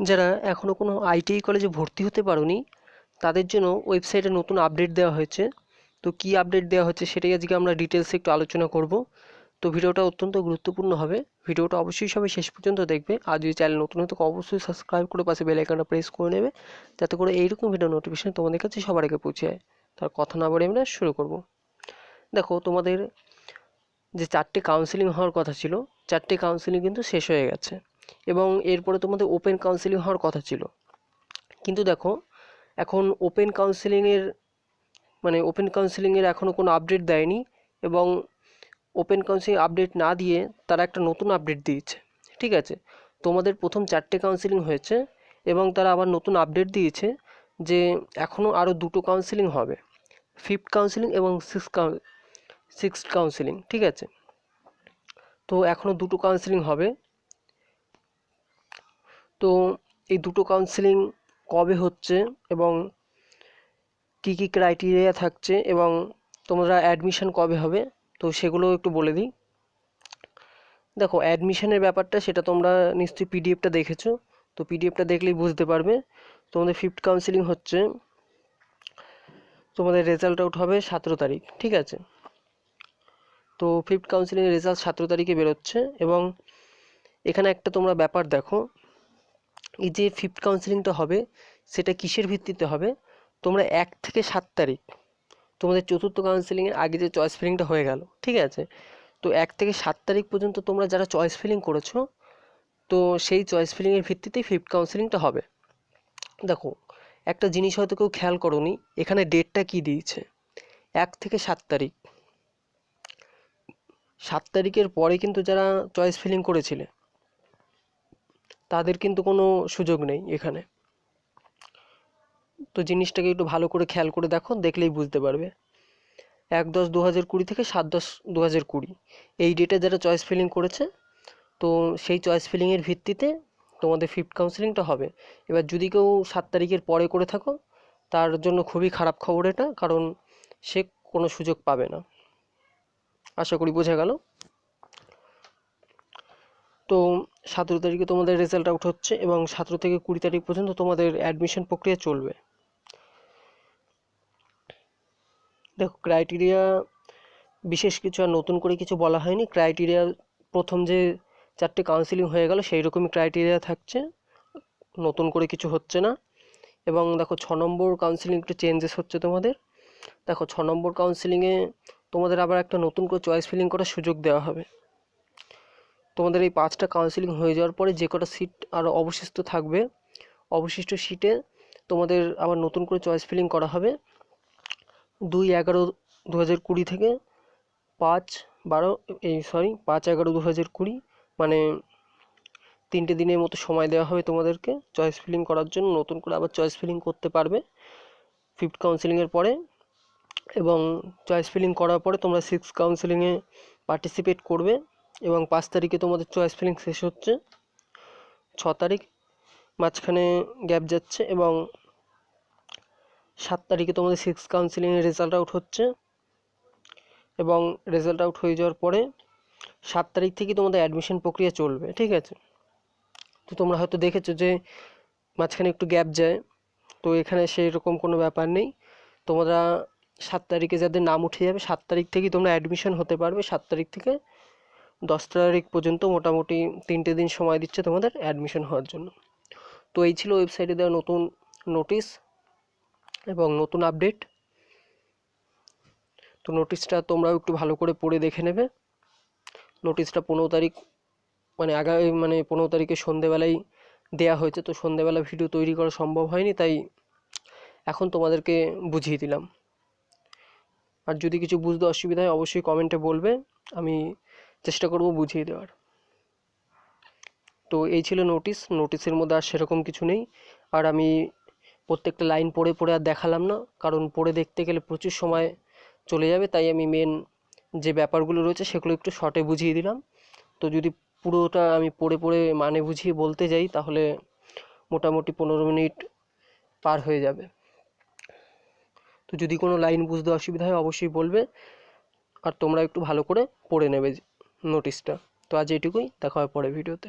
যারা এখনও কোনো আইটিআই কলেজে ভর্তি হতে পারোনি তাদের জন্য ওয়েবসাইটে নতুন আপডেট দেওয়া হয়েছে। তো কী আপডেট দেওয়া হচ্ছে সেটাই আজকে আমরা ডিটেলসে একটু আলোচনা করব। তো ভিডিওটা অত্যন্ত গুরুত্বপূর্ণ হবে, ভিডিওটা অবশ্যই সবাই শেষ পর্যন্ত দেখবে। আর যদি চ্যানেল নতুন হতো অবশ্যই সাবস্ক্রাইব করে পাশে বেল আইকনটা প্রেস করে নেবে, যাতে করে এইরকম ভিডিও নোটিফিকেশন তোমাদের কাছে সবার আগে পৌঁছে যায়। তার কথা না বলে আমরা শুরু করব। দেখো, তোমাদের যে 4টে কাউন্সেলিং হওয়ার কথা ছিল, 4টে কাউন্সেলিং কিন্তু শেষ হয়ে গেছে এবং এরপরে তোমাদের ওপেন কাউন্সেলিং হওয়ার কথা ছিল। কিন্তু দেখো, এখন ওপেন কাউন্সেলিংয়ের এখনও কোনো আপডেট দেয়নি এবং ওপেন কাউন্সেলিং আপডেট না দিয়ে তারা একটা নতুন আপডেট দিয়েছে। ঠিক আছে, তোমাদের প্রথম 4টে কাউন্সেলিং হয়েছে এবং তারা আবার নতুন আপডেট দিয়েছে যে এখনও আরও 2টো কাউন্সেলিং হবে, 5th কাউন্সেলিং এবং 6th কাউন্সেলিং। ঠিক আছে, তো এখনও 2টো কাউন্সেলিং হবে। তো এই 2টো কাউন্সেলিং কবে হচ্ছে এবং কী কী ক্রাইটেরিয়া থাকছে এবং তোমরা অ্যাডমিশন কবে হবে, তো সেগুলো একটু বলে দিই। দেখো, অ্যাডমিশনের ব্যাপারটা সেটা তোমরা নিশ্চয়ই পিডিএফটা দেখেছো, তো পিডিএফটা দেখলেই বুঝতে পারবে। তোমাদের 5th কাউন্সেলিং হচ্ছে, তোমাদের রেজাল্ট আউট হবে 17 তারিখ। ঠিক আছে, তো 5th কাউন্সেলিংয়ের রেজাল্ট 17 তারিখে বেরোচ্ছে এবং এখানে একটা তোমরা ব্যাপার দেখো, এই যে 5th কাউন্সেলিংটা হবে সেটা কিসের ভিত্তিতে হবে। তোমরা 1 থেকে 7 তারিখ, তোমাদের 4র্থ কাউন্সেলিংয়ের আগে যে চয়েস ফিলিংটা হয়ে গেল, ঠিক আছে, তো 1 থেকে 7 তারিখ পর্যন্ত তোমরা যারা চয়েস ফিলিং করেছো, তো সেই চয়েস ফিলিংয়ের ভিত্তিতেই 5th কাউন্সেলিংটা হবে। দেখো, একটা জিনিস হয়তো কেউ খেয়াল করোনি, এখানে ডেটটা কি দিয়েছে, 1 থেকে 7 তারিখ। 7 তারিখের পরে কিন্তু যারা চয়েস ফিলিং করেছিলে তাদের কিন্তু কোনো সুযোগ নেই এখানে। তো জিনিসটাকে একটু ভালো করে খেয়াল করে দেখো, দেখলেই বুঝতে পারবে। 1/10/2020 থেকে 7/10/2020 এই ডেটে যারা চয়েস ফিলিং করেছে, তো সেই চয়েস ফিলিংয়ের ভিত্তিতে তোমাদের 5th কাউন্সেলিংটা হবে। এবার যদি কেউ 7 তারিখের পরে করে থাকো, তার জন্য খুবই খারাপ খবর এটা, কারণ সে কোনো সুযোগ পাবে না। আশা করি বোঝা গেল। তো 17 তারিখে তোমাদের রেজাল্ট আউট হচ্ছে এবং 17 থেকে 20 তারিখ পর্যন্ত তোমাদের অ্যাডমিশন প্রক্রিয়া চলবে। দেখো, ক্রাইটেরিয়া বিশেষ কিছু আর নতুন করে কিছু বলা হয়নি। ক্রাইটেরিয়া প্রথম যে 4টে কাউন্সেলিং হয়ে গেল সেই রকমই ক্রাইটেরিয়া থাকছে, নতুন করে কিছু হচ্ছে না। এবং দেখো, 6 নম্বর কাউন্সেলিং একটু চেঞ্জেস হচ্ছে তোমাদের। দেখো, 6 নম্বর কাউন্সেলিংয়ে তোমাদের আবার একটা নতুন করে চয়েস ফিলিং করার সুযোগ দেওয়া হবে। তোমাদের এই 5টা কাউন্সেলিং হয়ে যাওয়ার পরে যে কটা সিট আরও অবশিষ্ট থাকবে, অবশিষ্ট সিটে তোমাদের আবার নতুন করে চয়েস ফিলিং করা হবে 2/11/2020 থেকে 5/11/2020, মানে 3টে দিনের মতো সময় দেওয়া হবে তোমাদেরকে চয়েস ফিলিং করার জন্য। নতুন করে আবার চয়েস ফিলিং করতে পারবে 5th কাউন্সেলিংয়ের পরে। এবং চয়েস ফিলিং করার পরে তোমরা 6th কাউন্সেলিংয়ে পার্টিসিপেট করবে এবং 5 তারিখে তোমাদের চয়েস ফিলিং শেষ হচ্ছে। 6 তারিখ মাঝখানে গ্যাপ যাচ্ছে এবং 7 তারিখে তোমাদের 6th কাউন্সেলিংয়ের রেজাল্ট আউট হচ্ছে এবং রেজাল্ট আউট হয়ে যাওয়ার পরে 7 তারিখ থেকে তোমাদের অ্যাডমিশন প্রক্রিয়া চলবে। ঠিক আছে, তো তোমরা হয়তো দেখেছো যে মাঝখানে একটু গ্যাপ যায়, তো এখানে সেই রকম কোনো ব্যাপার নেই। তোমরা 7 তারিখে যাদের নাম উঠে যাবে 7 তারিখ থেকেই তোমরা অ্যাডমিশন হতে পারবে। 7 তারিখ থেকে 10 তারিখ পর্যন্ত মোটামুটি 3টে দিন সময় দিচ্ছে তোমাদের অ্যাডমিশন হওয়ার জন্য। তো এই ছিল ওয়েবসাইটে দেওয়া নতুন নোটিশ এবং নতুন আপডেট। তো নোটিশটা তোমরাও একটু ভালো করে পড়ে দেখে নেবে। নোটিশটা 15 তারিখ মানে 15 তারিখে সন্ধেবেলায় দেয়া হয়েছে, তো সন্ধেবেলা ভিডিও তৈরি করা সম্ভব হয়নি, তাই এখন তোমাদেরকে বুঝিয়ে দিলাম। আর যদি কিছু বুঝতে অসুবিধা হয় অবশ্যই কমেন্টে বলবে, আমি চেষ্টা করব বুঝিয়ে দেওয়ার। তো এই ছিল নোটিশের মধ্যে আর সেরকম কিছু নেই। আর আমি প্রত্যেকটা লাইন পড়ে পড়ে আর দেখালাম না, কারণ পড়ে দেখতে গেলে প্রচুর সময় চলে যাবে, তাই আমি মেন যে ব্যাপারগুলো রয়েছে সেগুলো একটু শর্টে বুঝিয়ে দিলাম। তো যদি পুরোটা আমি পড়ে পড়ে মানে বুঝিয়ে বলতে যাই তাহলে মোটামুটি 15 মিনিট পার হয়ে যাবে। তো যদি কোনো লাইন বুঝতে অসুবিধা হয় অবশ্যই বলবে, আর তোমরা একটু ভালো করে পড়ে নেবে নোটিশটা। তো আজ এইটুকুই, দেখা হয় পরের ভিডিওতে।